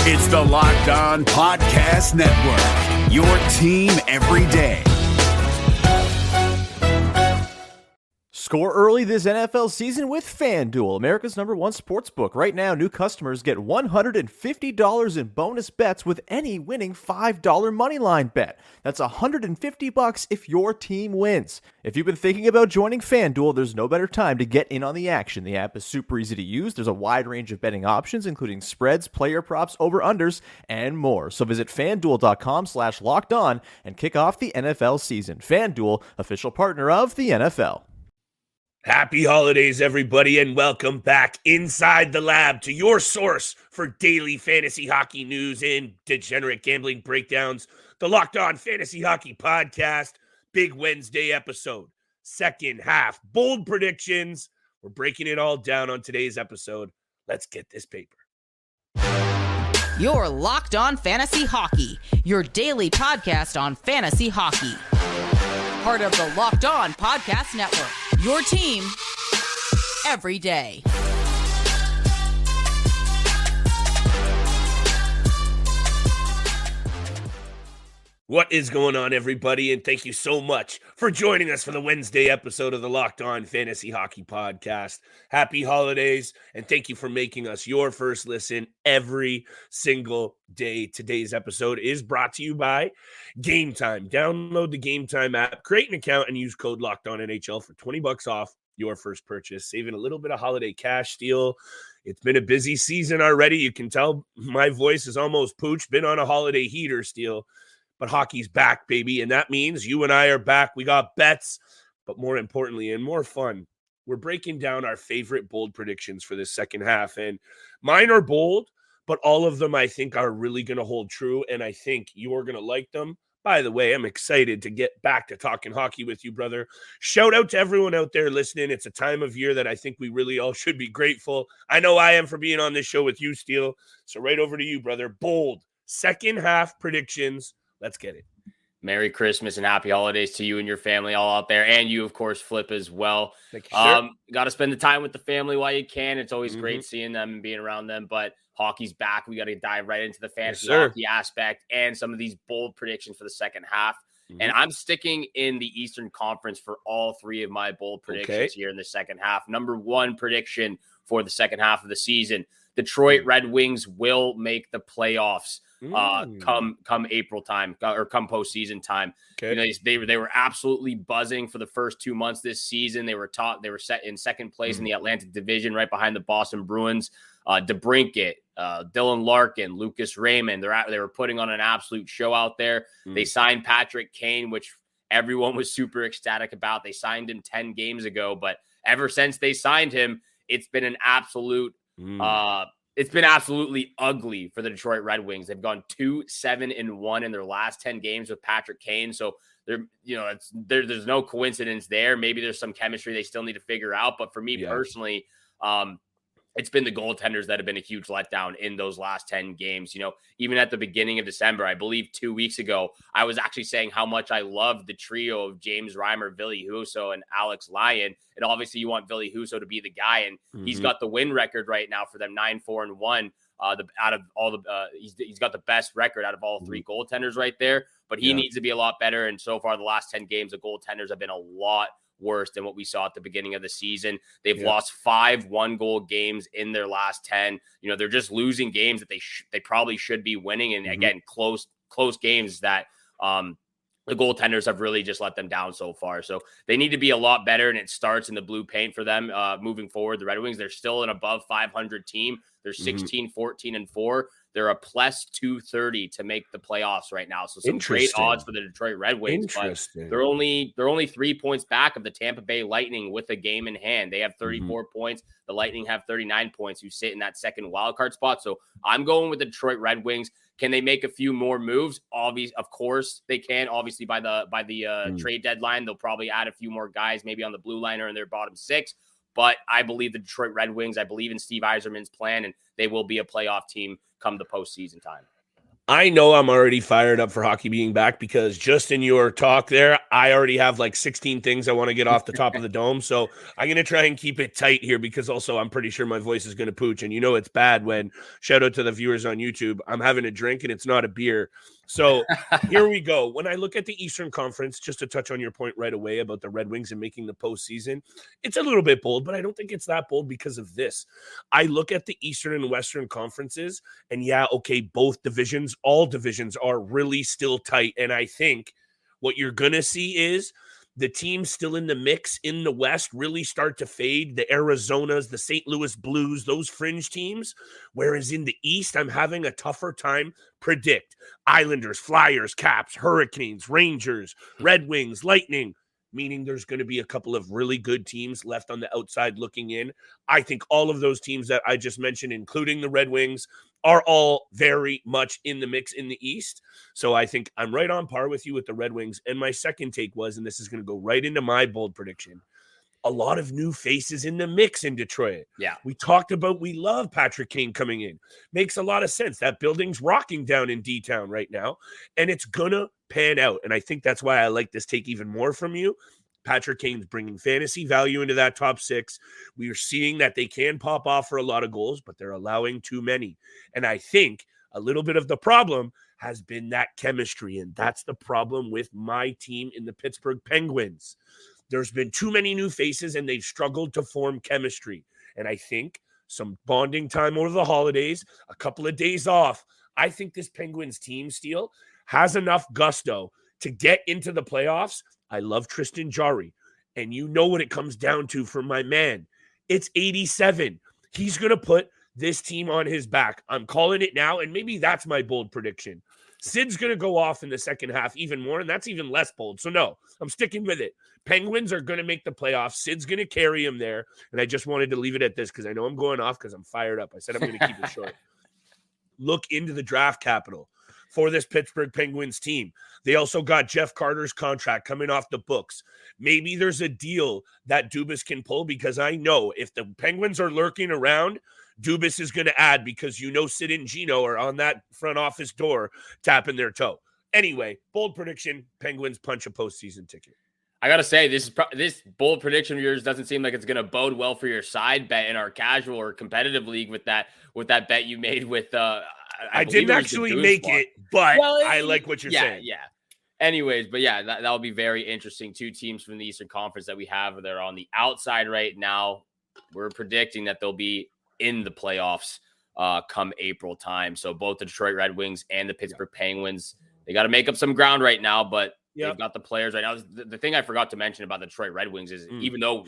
It's the Locked On Podcast Network, your team every day. Score early this NFL season with FanDuel, America's #1 sportsbook. Right now, new customers get $150 in bonus bets with any winning $5 moneyline bet. That's $150 if your team wins. If you've been thinking about joining FanDuel, there's no better time to get in on the action. The app is super easy to use. There's a wide range of betting options, including spreads, player props, over-unders, and more. So visit FanDuel.com/lockedon and kick off the NFL season. FanDuel, official partner of the NFL. Happy holidays, everybody, and welcome back inside the lab to your source for daily fantasy hockey news and degenerate gambling breakdowns. The Locked On Fantasy Hockey Podcast, big Wednesday episode, second half, bold predictions. We're breaking it all down on today's episode. Let's get this paper. You're Locked On Fantasy Hockey, your daily podcast on fantasy hockey. Part of the Locked On Podcast Network, your team every day. What is going on, everybody? And thank you so much for joining us for the Wednesday episode of the Locked On Fantasy Hockey Podcast. Happy holidays, and thank you for making us your first listen every single day. Today's episode is brought to you by Game Time. Download the Game Time app, create an account, and use code LOCKEDONNHL for $20 off your first purchase, saving a little bit of holiday cash steal. It's been a busy season already. You can tell my voice is almost pooched, been on a holiday heater steal. But hockey's back, baby, and that means you and I are back. We got bets, but more importantly and more fun, we're breaking down our favorite bold predictions for this second half. And mine are bold, but all of them I think are really going to hold true, and I think you're going to like them. By the way, I'm excited to get back to talking hockey with you, brother. Shout out to everyone out there listening. It's a time of year that I think we really all should be grateful. I know I am for being on this show with you, Steele. So right over to you, brother. Bold second half predictions. Let's get it. Merry Christmas and happy holidays to you and your family all out there. And you, of course, Flip as well. Thank you, sir. Got to spend the time with the family while you can. It's always great seeing them and being around them. But hockey's back. We got to dive right into the fantasy hockey aspect and some of these bold predictions for the second half. And I'm sticking in the Eastern Conference for all three of my bold predictions here in the second half. Number one prediction for the second half of the season: Detroit Red Wings will make the playoffs. Come April time or come postseason time. You know, they were absolutely buzzing for the first 2 months this season. They were set in second place in the Atlantic Division, right behind the Boston Bruins. DeBrincat, Dylan Larkin, Lucas Raymond. They were putting on an absolute show out there. They signed Patrick Kane, which everyone was super ecstatic about. They signed him 10 games ago, but ever since they signed him, it's been an absolute it's been absolutely ugly for the Detroit Red Wings. They've gone 2-7-1 in their last 10 games with Patrick Kane. So there's no coincidence there. Maybe there's some chemistry they still need to figure out. But for me personally, it's been the goaltenders that have been a huge letdown in those last 10 games. You know, even at the beginning of December, I believe 2 weeks ago, I was actually saying how much I loved the trio of James Reimer, Ville Husso, and Alex Lyon. And obviously you want Ville Husso to be the guy. And he's got the win record right now for them, 9-4-1. He's got the best record out of all three goaltenders right there. But he needs to be a lot better. And so far, the last 10 games, the goaltenders have been a lot worse than what we saw at the beginning of the season. They've lost 5 one-goal games in their last 10. You know, they're just losing games that they probably should be winning. And again, close games that the goaltenders have really just let them down so far. So they need to be a lot better, and it starts in the blue paint for them moving forward. The Red Wings, they're still an above 500 team. They're 16-14-4. They're a plus 230 to make the playoffs right now. So some great odds for the Detroit Red Wings. But they're only 3 points back of the Tampa Bay Lightning with a game in hand. They have 34 points. The Lightning have 39 points, who sit in that second wildcard spot. So I'm going with the Detroit Red Wings. Can they make a few more moves? Of course they can. Obviously, by the trade deadline, they'll probably add a few more guys, maybe on the blue line or in their bottom six. But I believe the Detroit Red Wings, I believe in Steve Yzerman's plan, and they will be a playoff team come the postseason time. I know I'm already fired up for hockey being back because just in your talk there, I already have like 16 things I want to get off the top of the dome. So I'm going to try and keep it tight here because also I'm pretty sure my voice is going to pooch. And you know it's bad when, shout out to the viewers on YouTube, I'm having a drink and it's not a beer. So here we go. When I look at the Eastern Conference, just to touch on your point right away about the Red Wings and making the postseason, it's a little bit bold, but I don't think it's that bold because of this. I look at the Eastern and Western conferences, and yeah, okay, both divisions, all divisions are really still tight. And I think what you're going to see is the teams still in the mix in the West really start to fade. The Arizonas, the St. Louis Blues, those fringe teams. Whereas in the East, I'm having a tougher time predict. Islanders, Flyers, Caps, Hurricanes, Rangers, Red Wings, Lightning, meaning there's going to be a couple of really good teams left on the outside looking in. I think all of those teams that I just mentioned, including the Red Wings, are all very much in the mix in the East. So I think I'm right on par with you with the Red Wings. And my second take was, and this is going to go right into my bold prediction, a lot of new faces in the mix in Detroit. Yeah. We talked about, we love Patrick Kane coming in. Makes a lot of sense. That building's rocking down in D-Town right now, and it's going to pan out. And I think that's why I like this take even more from you. Patrick Kane's bringing fantasy value into that top six. We are seeing that they can pop off for a lot of goals, but they're allowing too many. And I think a little bit of the problem has been that chemistry, and that's the problem with my team in the Pittsburgh Penguins. There's been too many new faces, and they've struggled to form chemistry. And I think some bonding time over the holidays, a couple of days off, I think this Penguins team, Steele, has enough gusto to get into the playoffs. I love Tristan Jarry, and you know what it comes down to for my man. It's 87. He's going to put this team on his back. I'm calling it now, and maybe that's my bold prediction. Sid's going to go off in the second half even more, and that's even less bold. So, no, I'm sticking with it. Penguins are going to make the playoffs. Sid's going to carry him there, and I just wanted to leave it at this because I know I'm going off because I'm fired up. I said I'm going to keep it short. Look into the draft capital for this Pittsburgh Penguins team. They also got Jeff Carter's contract coming off the books. Maybe there's a deal that Dubas can pull because I know if the Penguins are lurking around, Dubas is going to add because you know Sid and Gino are on that front office door tapping their toe. Anyway, bold prediction, Penguins punch a postseason ticket. I got to say, this bold prediction of yours doesn't seem like it's going to bode well for your side bet in our casual or competitive league with that bet you made with I didn't actually make it, but I like what you're saying. Yeah. Anyways, but yeah, that'll be very interesting. Two teams from the Eastern Conference that we have, they're on the outside right now. We're predicting that they'll be in the playoffs come April time. So both the Detroit Red Wings and the Pittsburgh Penguins, they got to make up some ground right now, but they've got the players right now. The thing I forgot to mention about the Detroit Red Wings is even though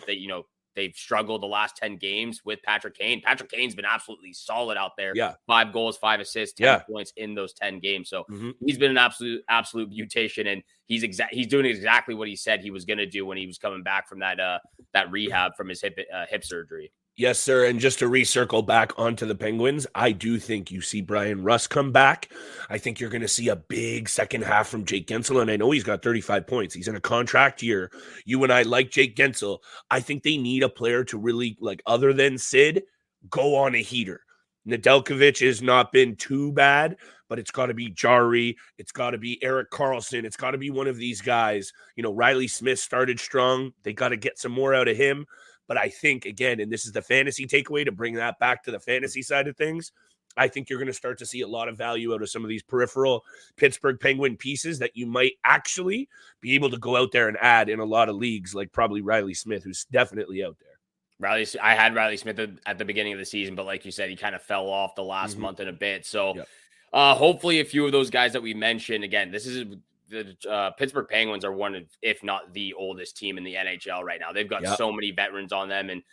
they've struggled the last 10 games with Patrick Kane. Patrick Kane's been absolutely solid out there. Yeah. 5 goals, 5 assists, 10 points in those 10 games. So he's been an absolute mutation, and he's doing exactly what he said he was going to do when he was coming back from that rehab from his hip surgery. Yes, sir. And just to recircle back onto the Penguins, I do think you see Brian Russ come back. I think you're going to see a big second half from Jake Gensel, and I know he's got 35 points. He's in a contract year. You and I like Jake Gensel. I think they need a player to really, other than Sid, go on a heater. Nedeljkovic has not been too bad, but it's got to be Jarry. It's got to be Erik Karlsson. It's got to be one of these guys. Riley Smith started strong. They got to get some more out of him. But I think, again, and this is the fantasy takeaway to bring that back to the fantasy side of things, I think you're going to start to see a lot of value out of some of these peripheral Pittsburgh Penguin pieces that you might actually be able to go out there and add in a lot of leagues, like probably Riley Smith, who's definitely out there. I had Riley Smith at the beginning of the season, but like you said, he kind of fell off the last month and a bit. So hopefully a few of those guys that we mentioned, again, this is the Pittsburgh Penguins are one of, if not the oldest team in the NHL right now. They've got so many veterans on them. And,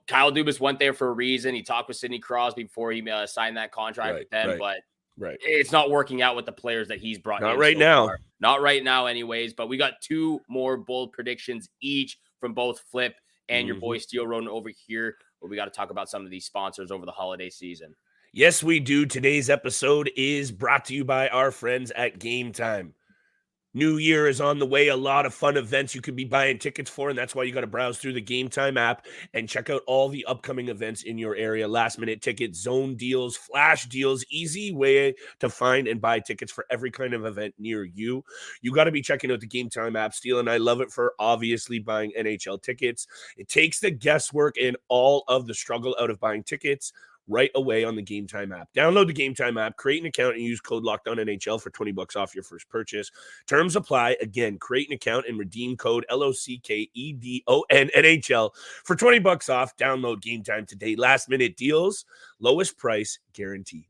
Kyle Dubas went there for a reason. He talked with Sidney Crosby before he signed that contract with them, but it's not working out with the players that he's brought in. Not right now. Not right now anyways, but we got 2 more bold predictions each from both Flip and your boy Steele Roden over here, where we got to talk about some of these sponsors over the holiday season. Yes, we do. Today's episode is brought to you by our friends at Game Time. New Year is on the way. A lot of fun events you could be buying tickets for, and that's why you got to browse through the Game Time app and check out all the upcoming events in your area. Last-minute tickets, zone deals, flash deals, easy way to find and buy tickets for every kind of event near you. You got to be checking out the Game Time app, Steele, and I love it for obviously buying NHL tickets. It takes the guesswork and all of the struggle out of buying tickets right away on the Game Time app. Download the Game Time app, create an account, and use code LOCKEDONNHL for $20 off your first purchase. Terms apply. Again, create an account and redeem code LOCKEDONNHL for $20 off. Download Game Time today. Last minute deals, lowest price guaranteed.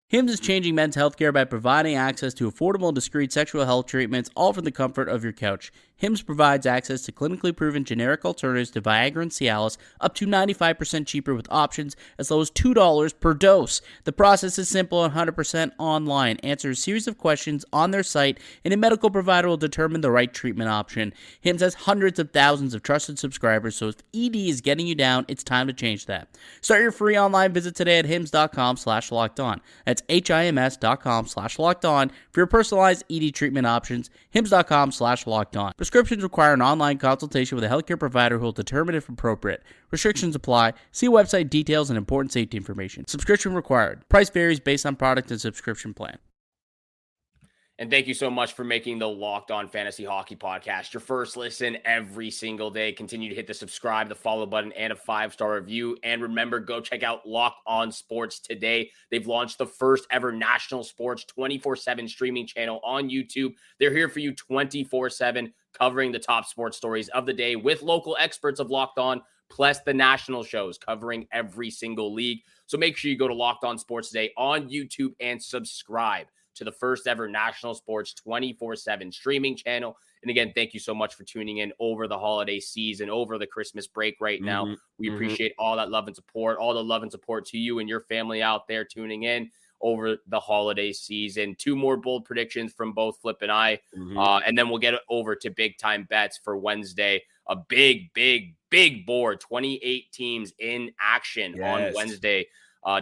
Hims is changing men's healthcare by providing access to affordable and discreet sexual health treatments, all from the comfort of your couch. Hims provides access to clinically proven generic alternatives to Viagra and Cialis, up to 95% cheaper with options as low as $2 per dose. The process is simple and 100% online. Answer a series of questions on their site, and a medical provider will determine the right treatment option. Hims has hundreds of thousands of trusted subscribers, so if ED is getting you down, it's time to change that. Start your free online visit today at hims.com/lockedon. That's HIMS.com/lockedon for your personalized ED treatment options. HIMS.com/lockedon. Prescriptions require an online consultation with a healthcare provider who will determine if appropriate. Restrictions apply. See website details and important safety information. Subscription required. Price varies based on product and subscription plan. And thank you so much for making the Locked On Fantasy Hockey Podcast your first listen every single day. Continue to hit the subscribe, the follow button, and a 5-star review. And remember, go check out Locked On Sports today. They've launched the first ever national sports 24/7 streaming channel on YouTube. They're here for you 24/7, covering the top sports stories of the day with local experts of Locked On, plus the national shows covering every single league. So make sure you go to Locked On Sports today on YouTube and subscribe to the first ever national sports 24/7 streaming channel. And again, thank you so much for tuning in over the holiday season, over the Christmas break right now. We appreciate all that love and support, all the love and support to you and your family out there tuning in over the holiday season. 2 more bold predictions from both Flip and I, and then we'll get it over to big time bets for Wednesday. A big board, 28 teams in action on Wednesday,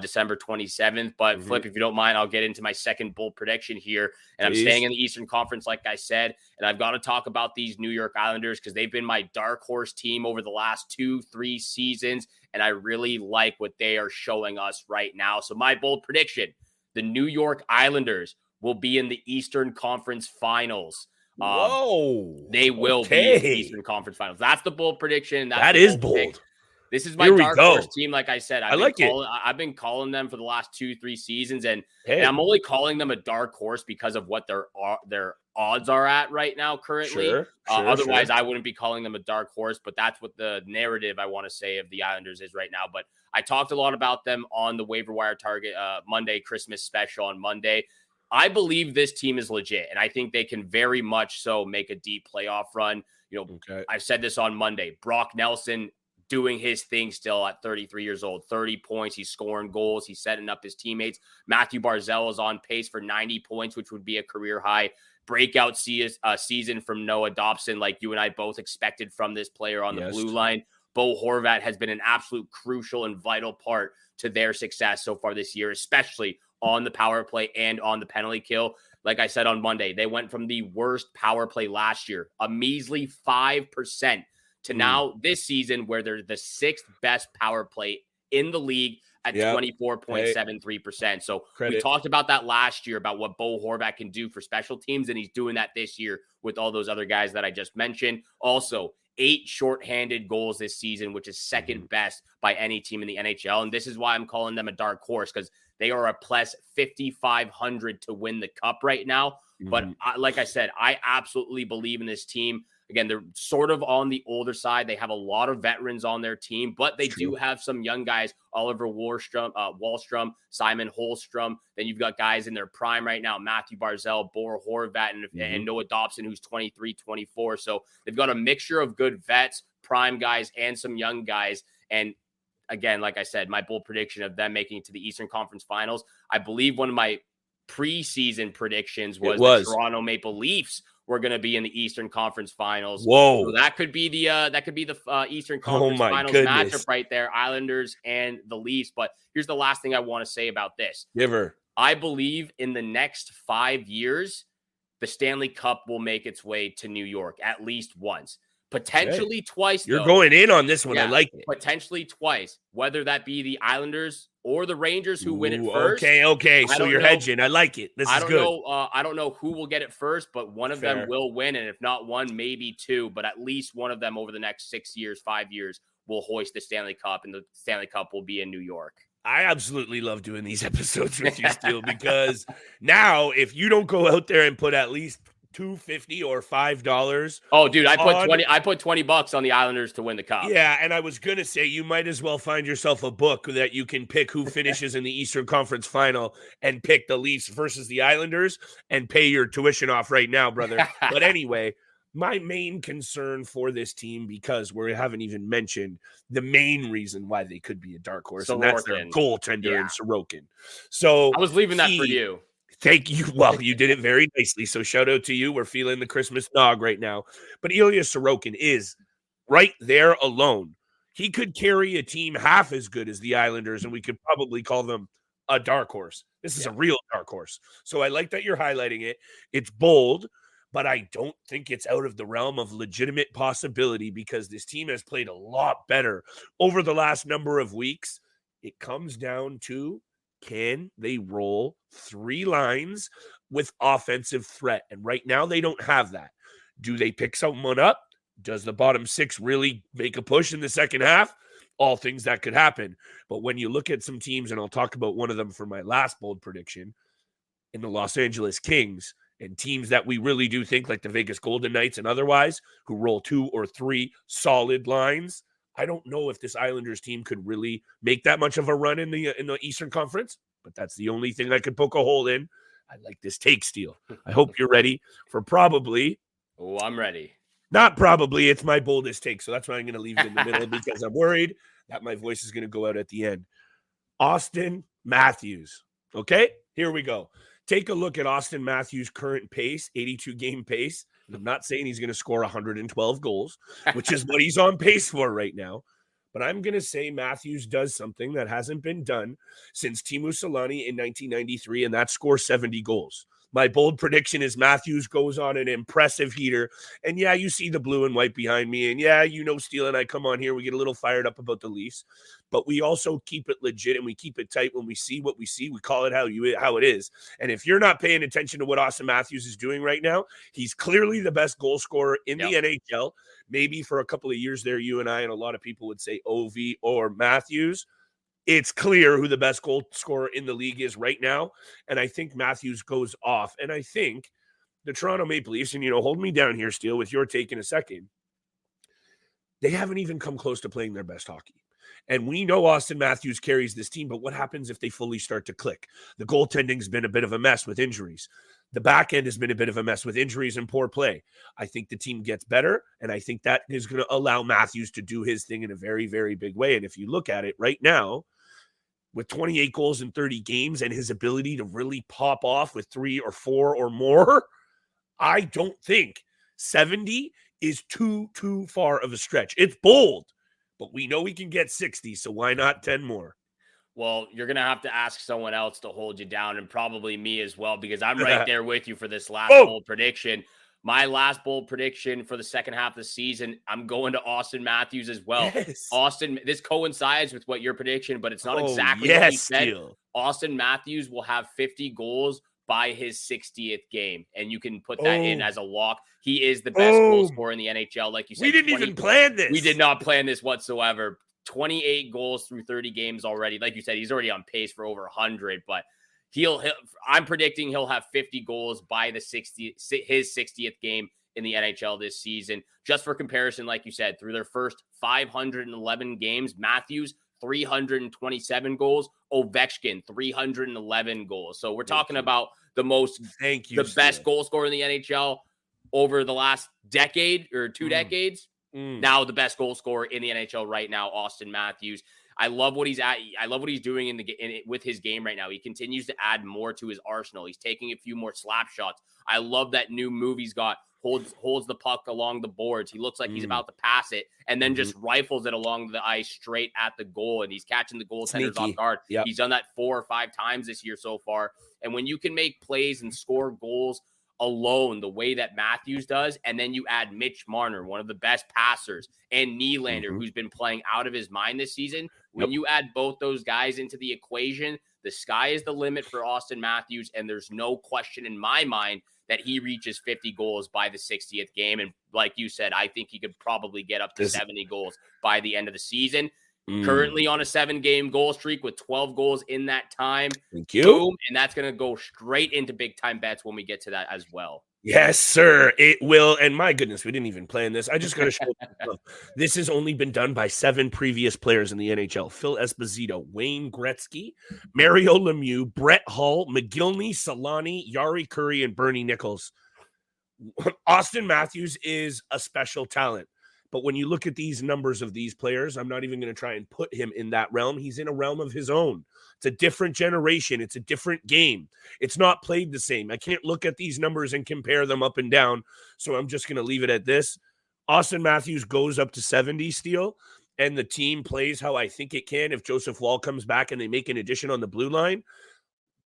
December 27th. But Flip, if you don't mind, I'll get into my second bold prediction here. And I'm staying in the Eastern Conference, like I said, and I've got to talk about these New York Islanders because they've been my dark horse team over the last 2-3 seasons, and I really like what they are showing us right now. So my bold prediction, the New York Islanders will be in the Eastern Conference Finals. They will be in the Eastern Conference Finals. That's the bold prediction. That is bold. Pick. This is my dark horse team. Like I said, I've been calling them for the last 2-3 seasons, and I'm only calling them a dark horse because of what their odds are at right now currently. Otherwise, I wouldn't be calling them a dark horse, but that's what the narrative I want to say of the Islanders is right now. But I talked a lot about them on the Waiver Wire Target Monday Christmas special on Monday. I believe this team is legit, and I think they can very much so make a deep playoff run. I've said this on Monday. Brock Nelson doing his thing still at 33 years old, 30 points. He's scoring goals. He's setting up his teammates. Matthew Barzal is on pace for 90 points, which would be a career high. Breakout season from Noah Dobson, like you and I both expected from this player on the blue line. Bo Horvat has been an absolute crucial and vital part to their success so far this year, especially on the power play and on the penalty kill. Like I said on Monday, they went from the worst power play last year, a measly 5%, to now this season where they're the 6th best power play in the league at 24.73%. So we talked about that last year about what Bo Horvat can do for special teams, and he's doing that this year with all those other guys that I just mentioned. Also, 8 shorthanded goals this season, which is second best by any team in the NHL. And this is why I'm calling them a dark horse, because they are a plus 5,500 to win the cup right now. But like I said, I absolutely believe in this team. Again, they're sort of on the older side. They have a lot of veterans on their team, but they do have some young guys, Oliver Wahlstrom, Simon Holmstrom. Then you've got guys in their prime right now, Matthew Barzal, Bo Horvat, and Noah Dobson, who's 23, 24. So they've got a mixture of good vets, prime guys, and some young guys. And again, like I said, my bold prediction of them making it to the Eastern Conference Finals, I believe one of my preseason predictions was the Toronto Maple Leafs were going to be in the Eastern Conference Finals. So that could be the Eastern Conference Finals matchup right there, Islanders and the Leafs. But here's the last thing I want to say about this. I believe in the next 5 years, the Stanley Cup will make its way to New York at least once. Potentially twice, You're though. going in on this one. Yeah, I like it. Potentially twice, whether that be the Islanders or the Rangers who win it first. Okay. So you're hedging. I like it. This is good. I don't know who will get it first, but one of them will win. And if not one, maybe two, but at least one of them over the next 6 years, 5 years will hoist the Stanley Cup, and the Stanley Cup will be in New York. I absolutely love doing these episodes with you, Steele, because now if you don't go out there and put at least $2.50 or $5. Oh, dude, I put $20 on the Islanders to win the cup. Yeah, and I was gonna say you might as well find yourself a book that you can pick who finishes in the Eastern Conference Final and pick the Leafs versus the Islanders and pay your tuition off right now, brother. But anyway, my main concern for this team, because we haven't even mentioned the main reason why they could be a dark horse, and that's their goaltender in Sorokin. So I was leaving that for you. Thank you. Well, you did it very nicely. So shout out to you. We're feeling the Christmas nog right now. But Ilya Sorokin is right there alone. He could carry a team half as good as the Islanders, and we could probably call them a dark horse. This is a real dark horse. So I like that you're highlighting it. It's bold, but I don't think it's out of the realm of legitimate possibility because this team has played a lot better over the last number of weeks. It comes down to, can they roll 3 lines with offensive threat? And right now they don't have that. Do they pick someone up? Does the bottom 6 really make a push in the second half? All things that could happen. But when you look at some teams, and I'll talk about one of them for my last bold prediction, in the Los Angeles Kings, and teams that we really do think like the Vegas Golden Knights and otherwise, who roll 2 or 3 solid lines, I don't know if this Islanders team could really make that much of a run in the Eastern Conference, but that's the only thing I could poke a hole in. I like this take, Steele. I hope you're ready for probably. Oh, I'm ready. Not probably. It's my boldest take, so that's why I'm going to leave it in the middle because I'm worried that my voice is going to go out at the end. Auston Matthews. Okay, here we go. Take a look at Auston Matthews' current pace, 82-game pace. I'm not saying he's going to score 112 goals, which is what he's on pace for right now. But I'm going to say Matthews does something that hasn't been done since Teemu Selanne in 1993, and that's score 70 goals. My bold prediction is Matthews goes on an impressive heater. And yeah, you see the blue and white behind me. And yeah, Steele and I come on here, we get a little fired up about the Leafs. But we also keep it legit and we keep it tight. When we see what we see, we call it how it is. And if you're not paying attention to what Auston Matthews is doing right now, he's clearly the best goal scorer in the NHL. Maybe for a couple of years there, you and I and a lot of people would say OV or Matthews. It's clear who the best goal scorer in the league is right now. And I think Matthews goes off. And I think the Toronto Maple Leafs, and, hold me down here, Steele, with your take in a second, they haven't even come close to playing their best hockey. And we know Auston Matthews carries this team, but what happens if they fully start to click? The goaltending's been a bit of a mess with injuries. The back end has been a bit of a mess with injuries and poor play. I think the team gets better, and I think that is going to allow Matthews to do his thing in a very, very big way. And if you look at it right now, with 28 goals in 30 games and his ability to really pop off with 3 or 4 or more, I don't think 70 is too far of a stretch. It's bold, but we know he can get 60, so why not 10 more? Well, you're going to have to ask someone else to hold you down, and probably me as well, because I'm right there with you for this last bold prediction. My last bold prediction for the second half of the season, I'm going to Auston Matthews as well. Yes. Auston, this coincides with what your prediction, but it's not exactly what you said. Steele. Auston Matthews will have 50 goals by his 60th game, and you can put that in as a lock. He is the best goal scorer in the NHL, like you said. We didn't even plan this. We did not plan this whatsoever. 28 goals through 30 games already. Like you said, he's already on pace for over 100, but I'm predicting he'll have 50 goals by his 60th game in the NHL this season. Just for comparison, like you said, through their first 511 games, Matthews 327 goals, Ovechkin 311 goals. So we're talking about the best goal scorer in the NHL over the last decade or 2 decades. Now the best goal scorer in the NHL right now, Auston Matthews. I love what he's at. I love what he's doing with his game right now. He continues to add more to his arsenal. He's taking a few more slap shots. I love that new move he's got. Holds the puck along the boards. He looks like he's about to pass it and then just rifles it along the ice straight at the goal. And he's catching the goaltenders off guard. Yep. He's done that 4 or 5 times this year so far. And when you can make plays and score goals alone, the way that Matthews does, and then you add Mitch Marner, one of the best passers, and Nylander, who's been playing out of his mind this season. When you add both those guys into the equation, the sky is the limit for Auston Matthews, and there's no question in my mind that he reaches 50 goals by the 60th game. And like you said, I think he could probably get up to 70 goals by the end of the season. Currently on a 7-game goal streak with 12 goals in that time. Thank you. Boom, and that's going to go straight into big-time bets when we get to that as well. Yes, sir, it will. And my goodness, we didn't even plan this. I just got to show this has only been done by 7 previous players in the NHL. Phil Esposito, Wayne Gretzky, Mario Lemieux, Brett Hull, McGillney, Solani, Yari Curry, and Bernie Nichols. Auston Matthews is a special talent. But when you look at these numbers of these players, I'm not even going to try and put him in that realm. He's in a realm of his own. It's a different generation. It's a different game. It's not played the same. I can't look at these numbers and compare them up and down. So I'm just going to leave it at this. Auston Matthews goes up to 70 steal, and the team plays how I think it can. If Joseph Wall comes back and they make an addition on the blue line,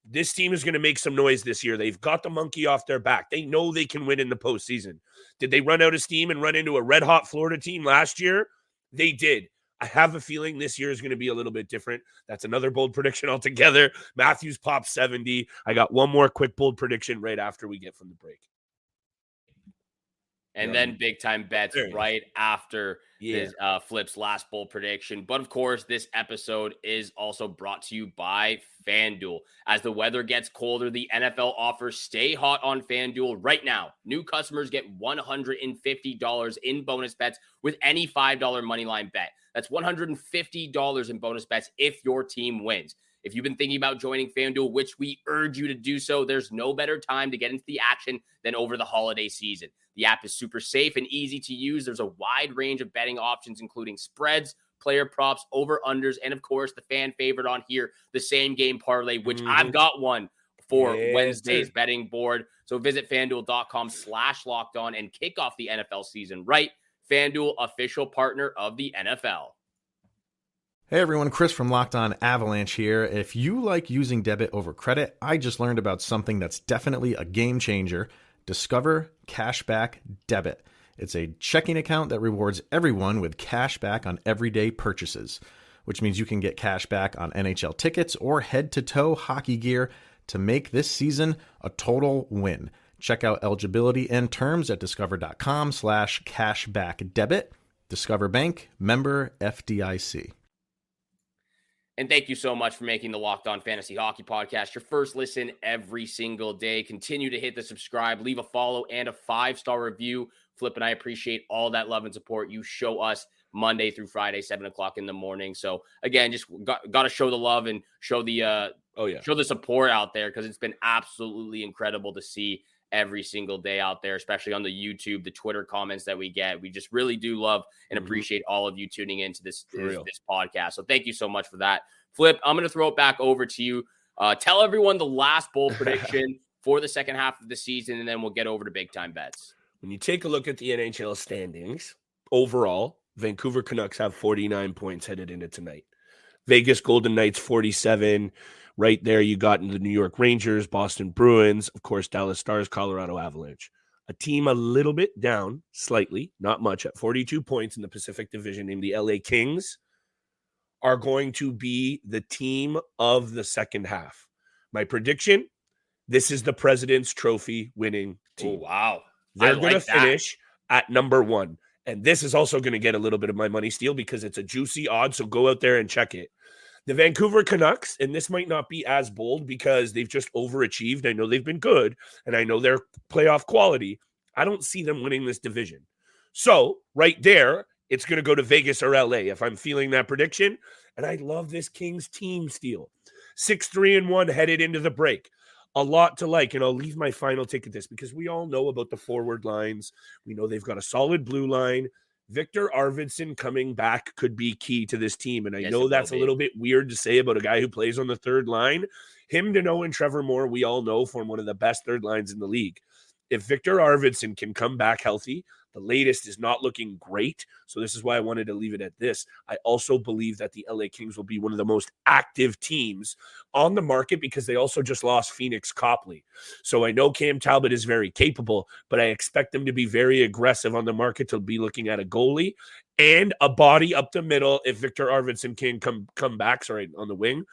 this team is going to make some noise this year. They've got the monkey off their back. They know they can win in the postseason. Did they run out of steam and run into a red-hot Florida team last year? They did. I have a feeling this year is going to be a little bit different. That's another bold prediction altogether. Matthews pops 70. I got one more quick bold prediction right after we get from the break. And then big-time bets right after this, Flip's last bold prediction. But, of course, this episode is also brought to you by FanDuel. As the weather gets colder, the NFL offers stay hot on FanDuel right now. New customers get $150 in bonus bets with any $5 moneyline bet. That's $150 in bonus bets if your team wins. If you've been thinking about joining FanDuel, which we urge you to do so, there's no better time to get into the action than over the holiday season. The app is super safe and easy to use. There's a wide range of betting options, including spreads, player props, over-unders, and, of course, the fan favorite on here, the same game parlay, which I've got one for Wednesday's betting board. So visit FanDuel.com/lockedon and kick off the NFL season right. FanDuel, official partner of the NFL. Hey everyone, Chris from Locked On Avalanche here. If you like using debit over credit, I just learned about something that's definitely a game changer. Discover Cashback Debit. It's a checking account that rewards everyone with cash back on everyday purchases, which means you can get cash back on NHL tickets or head-to-toe hockey gear to make this season a total win. Check out eligibility and terms at discover.com/cashbackdebit. Discover Bank, member FDIC. And thank you so much for making the Locked On Fantasy Hockey Podcast your first listen every single day. Continue to hit the subscribe, leave a follow, and a 5-star review. Flip and I appreciate all that love and support you show us Monday through Friday, 7 o'clock in the morning. So again, just got to show the love and show the show the support out there, because it's been absolutely incredible to see every single day out there, especially on the YouTube, the Twitter comments that we get. We just really do love and appreciate all of you tuning into this podcast. So thank you so much for that. Flip, I'm going to throw it back over to you. Tell everyone the last bold prediction for the second half of the season, and then we'll get over to big time bets. When you take a look at the NHL standings, overall, Vancouver Canucks have 49 points headed into tonight. Vegas Golden Knights, 47. Right there, you got the New York Rangers, Boston Bruins, of course, Dallas Stars, Colorado Avalanche. A team a little bit down, slightly, not much, at 42 points in the Pacific Division, named the LA Kings, are going to be the team of the second half. My prediction, this is the President's Trophy winning team. Oh, wow. They're going to finish at number 1. And this is also going to get a little bit of my money steal because it's a juicy odd, so go out there and check it. The Vancouver Canucks, and this might not be as bold because they've just overachieved. I know they've been good, and I know they're playoff quality. I don't see them winning this division. So right there, it's going to go to Vegas or LA if I'm feeling that prediction. And I love this Kings team steal. 6-3-1 headed into the break. A lot to like, and I'll leave my final take at this because we all know about the forward lines. We know they've got a solid blue line. Victor Arvidsson coming back could be key to this team. And I know that's a little bit weird to say about a guy who plays on the third line. Him, Deneau, and Trevor Moore, we all know, form one of the best third lines in the league. if Victor Arvidsson can come back healthy, the latest is not looking great. So this is why I wanted to leave it at this. I also believe that the LA Kings will be one of the most active teams on the market because they also just lost Phoenix Copley. So I know Cam Talbot is very capable, but I expect them to be very aggressive on the market to be looking at a goalie and a body up the middle if Victor Arvidsson can come back, on the wing.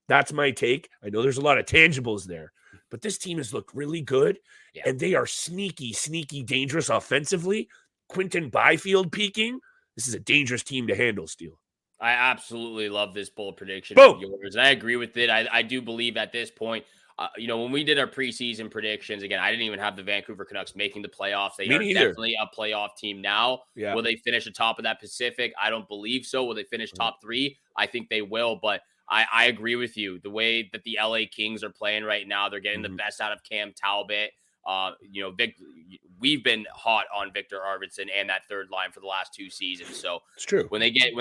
That's my take. I know there's a lot of tangibles there, but this team has looked really good, and they are sneaky, dangerous offensively. Quinton Byfield peaking. This is a dangerous team to handle, Steele. I absolutely love this bold prediction Boom. of yours. I agree with it. I do believe at this point, when we did our preseason predictions, again, I didn't even have the Vancouver Canucks making the playoffs. They are definitely a playoff team now. Yeah. Will they finish atop of that Pacific? I don't believe so. Will they finish top 3? I think they will, but I agree with you. The way that the LA Kings are playing right now, they're getting the best out of Cam Talbot. We've been hot on Victor Arvidsson and that third line for the last 2 seasons. So it's true. When they get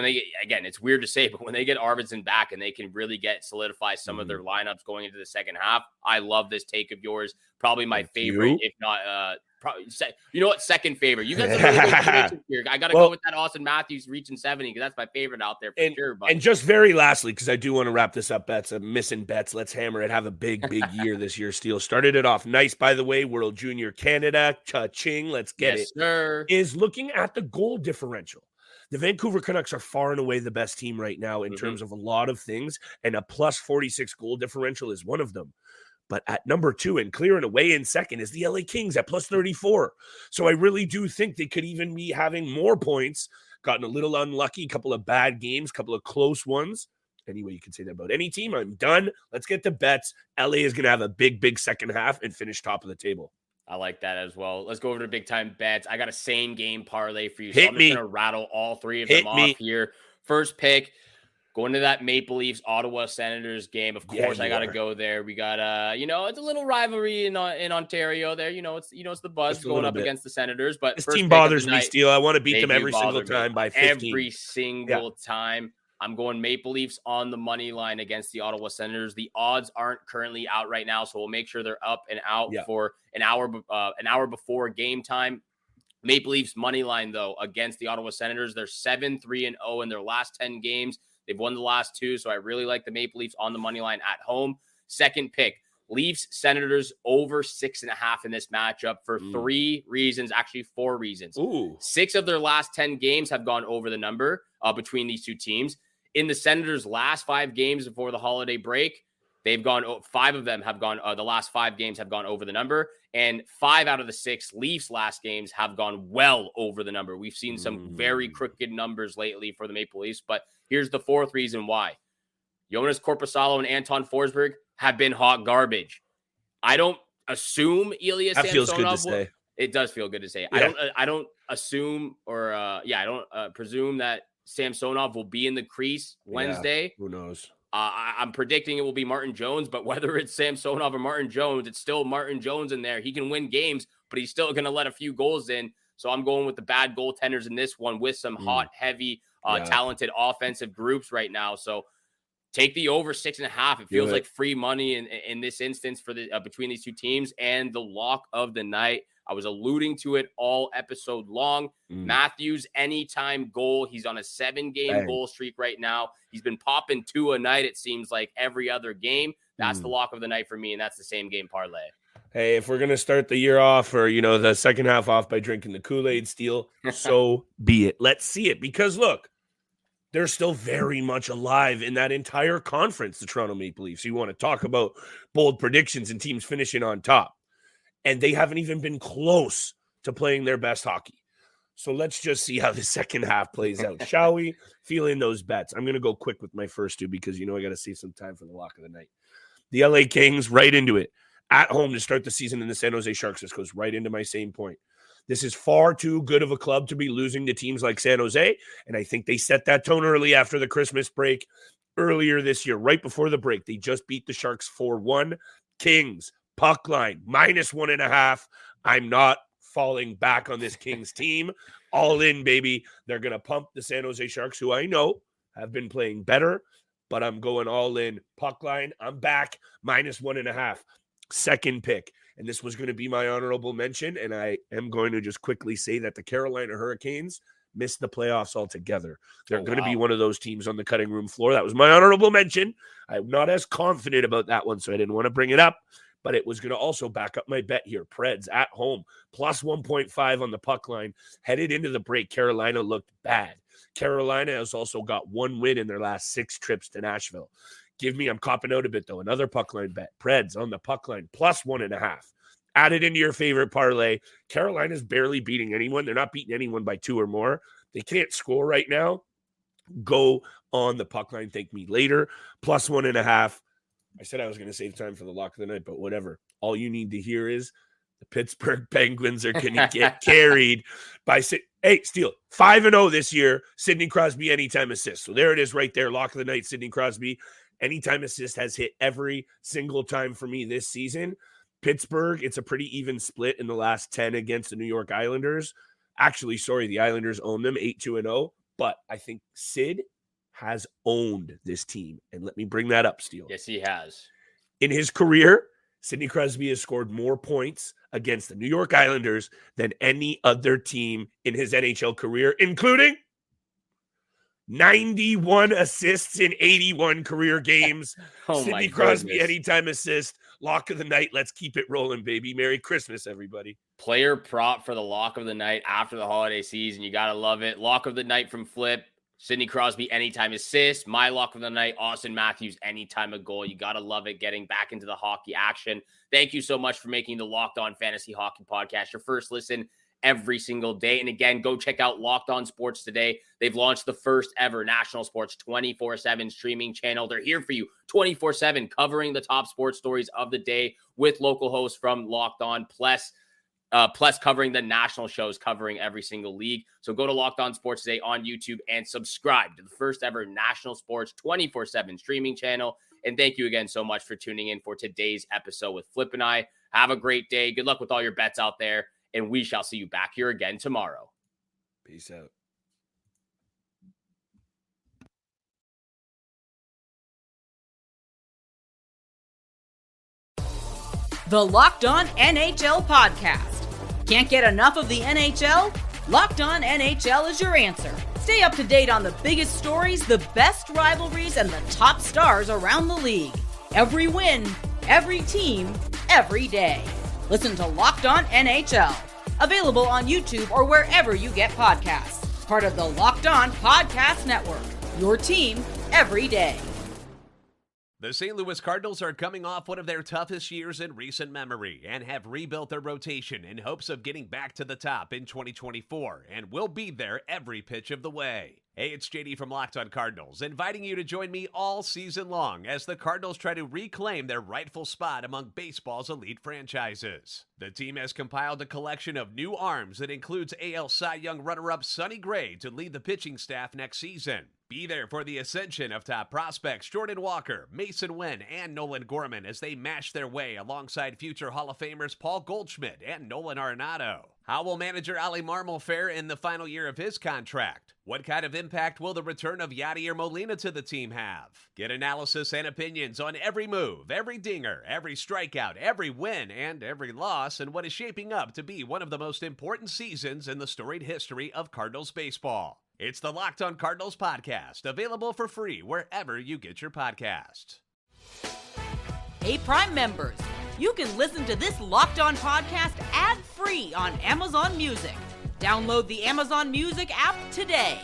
again, it's weird to say, but when they get Arvidsson back and they can really solidify some of their lineups going into the second half, I love this take of yours. Probably my favorite, if not second favorite. You got some really good predictions here. I got to go with that Auston Matthews reaching 70 because that's my favorite out there for sure. But. And just very lastly, because I do want to wrap this up, bets. I'm missing bets. Let's hammer it. Have a big year this year, Steele. Started it off nice, by the way. World Junior Canada. Cha-ching. Let's get it. Sir. Is looking at the goal differential. The Vancouver Canucks are far and away the best team right now in terms of a lot of things, and a plus 46 goal differential is one of them. But at number 2 and clear and away in second is the LA Kings at plus 34. So I really do think they could even be having more points. Gotten a little unlucky, couple of bad games, couple of close ones. Anyway, you can say that about any team. I'm done. Let's get to bets. LA is going to have a big second half and finish top of the table. I like that as well. Let's go over to big time bets. I got a same game parlay for you. So I'm just going to rattle all 3 of them off here. First pick. Going to that Maple Leafs Ottawa Senators game. Of course, I got to go there. We got it's a little rivalry in Ontario there. It's the Buzz going up against the Senators. But this team bothers me, Steele. I want to beat them every single time by 15. Every single time. I'm going Maple Leafs on the money line against the Ottawa Senators. The odds aren't currently out right now, so we'll make sure they're up and out for an hour before game time. Maple Leafs money line though against the Ottawa Senators. They're 7-3-0 in their last 10 games. They've won the last 2, so I really like the Maple Leafs on the money line at home. Second pick, Leafs Senators over 6.5 in this matchup for 3 reasons, actually 4 reasons. 6 of their last 10 games have gone over the number between these 2 teams. In the Senators' last 5 games before the holiday break, they've gone 5 of them have gone. The last 5 games have gone over the number, and 5 out of the 6 Leafs last games have gone well over the number. We've seen some very crooked numbers lately for the Maple Leafs, but here's the 4th reason why. Jonas Korpisalo and Anton Forsberg have been hot garbage. I don't assume Ilya Samsonov. Feels good to say. It does feel good to say. Yeah. I don't assume I don't presume that Samsonov will be in the crease Wednesday. Yeah, who knows? I'm predicting it will be Martin Jones, but whether it's Samsonov or Martin Jones, it's still Martin Jones in there. He can win games, but he's still going to let a few goals in. So I'm going with the bad goaltenders in this one with some hot, heavy, talented offensive groups right now. So take the over 6.5. It feels like free money in this instance for the between these 2 teams, and the lock of the night. I was alluding to it all episode long. Matthews, anytime goal. He's on a 7-game goal streak right now. He's been popping 2 a night, it seems like, every other game. That's the lock of the night for me, and that's the same game parlay. Hey, if we're going to start the year off or, the second half off by drinking the Kool-Aid, Steele, so be it. Let's see it. Because, look, they're still very much alive in that entire conference, the Toronto Maple Leafs. You want to talk about bold predictions and teams finishing on top. And they haven't even been close to playing their best hockey. So let's just see how the second half plays out, shall we? Feel in those bets. I'm going to go quick with my first 2 because, I got to save some time for the lock of the night. The LA Kings, right into it. At home to start the season, in the San Jose Sharks. This goes right into my same point. This is far too good of a club to be losing to teams like San Jose, and I think they set that tone early after the Christmas break. Earlier this year, right before the break, they just beat the Sharks 4-1. Kings, puck line, -1.5. I'm not falling back on this Kings team. All in, baby. They're going to pump the San Jose Sharks, who I know have been playing better, but I'm going all in. Puck line, I'm back, -1.5. Second pick. and this was going to be my honorable mention, and I am going to just quickly say that the Carolina Hurricanes missed the playoffs altogether. They're going to be one of those teams on the cutting room floor. That was my honorable mention. I'm not as confident about that one, so I didn't want to bring it up, but it was going to also back up my bet here. Preds at home, plus 1.5 on the puck line. Headed into the break, Carolina looked bad. Carolina has also got one win in their last 6 trips to Nashville. I'm copping out a bit, though. Another puck line bet. Preds on the puck line, plus 1.5. Add it into your favorite parlay. Carolina's barely beating anyone. They're not beating anyone by 2 or more. They can't score right now. Go on the puck line. Thank me later. Plus 1.5. I said I was going to save time for the lock of the night, but whatever. All you need to hear is the Pittsburgh Penguins are going to get carried by Steele, 5-0 this year. Sidney Crosby anytime assist. So there it is right there. Lock of the night, Sidney Crosby. Anytime assist has hit every single time for me this season. Pittsburgh, it's a pretty even split in the last 10 against the New York Islanders. Actually, the Islanders own them 8-2-0. But I think Sid has owned this team. And let me bring that up, Steele. Yes, he has. In his career, Sidney Crosby has scored more points against the New York Islanders than any other team in his NHL career, including 91 assists in 81 career games. Sidney Crosby, anytime assist. Lock of the night. Let's keep it rolling, baby. Merry Christmas, everybody. Player prop for the lock of the night after the holiday season. You got to love it. Lock of the night from Flip. Sidney Crosby, anytime assist. My lock of the night, Auston Matthews, anytime a goal. You got to love it, getting back into the hockey action. Thank you so much for making the Locked On Fantasy Hockey Podcast your first listen every single day. And again, go check out Locked On Sports today. They've launched the first ever national sports 24/7 streaming channel. They're here for you 24/7, covering the top sports stories of the day with local hosts from Locked On, plus covering the national shows, covering every single league. So go to Locked On Sports today on YouTube and subscribe to the first ever national sports 24/7 streaming channel. And thank you again so much for tuning in for today's episode with Flip and I. Have a great day. Good luck with all your bets out there. And we shall see you back here again tomorrow. Peace out. The Locked On NHL Podcast. Can't get enough of the NHL? Locked On NHL is your answer. Stay up to date on the biggest stories, the best rivalries, and the top stars around the league. Every win, every team, every day. Listen to Locked On NHL. Available on YouTube or wherever you get podcasts. Part of the Locked On Podcast Network. Your team every day. The St. Louis Cardinals are coming off one of their toughest years in recent memory and have rebuilt their rotation in hopes of getting back to the top in 2024 and will be there every pitch of the way. Hey, it's JD from Locked On Cardinals, inviting you to join me all season long as the Cardinals try to reclaim their rightful spot among baseball's elite franchises. The team has compiled a collection of new arms that includes AL Cy Young runner-up Sonny Gray to lead the pitching staff next season. Be there for the ascension of top prospects Jordan Walker, Mason Wynn, and Nolan Gorman as they mash their way alongside future Hall of Famers Paul Goldschmidt and Nolan Arenado. How will manager Ali Marmol fare in the final year of his contract? What kind of impact will the return of Yadier Molina to the team have? Get analysis and opinions on every move, every dinger, every strikeout, every win, and every loss, and what is shaping up to be one of the most important seasons in the storied history of Cardinals baseball. It's the Locked On Cardinals podcast, available for free wherever you get your podcasts. Hey, Prime members, you can listen to this Locked On podcast ad-free on Amazon Music. Download the Amazon Music app today.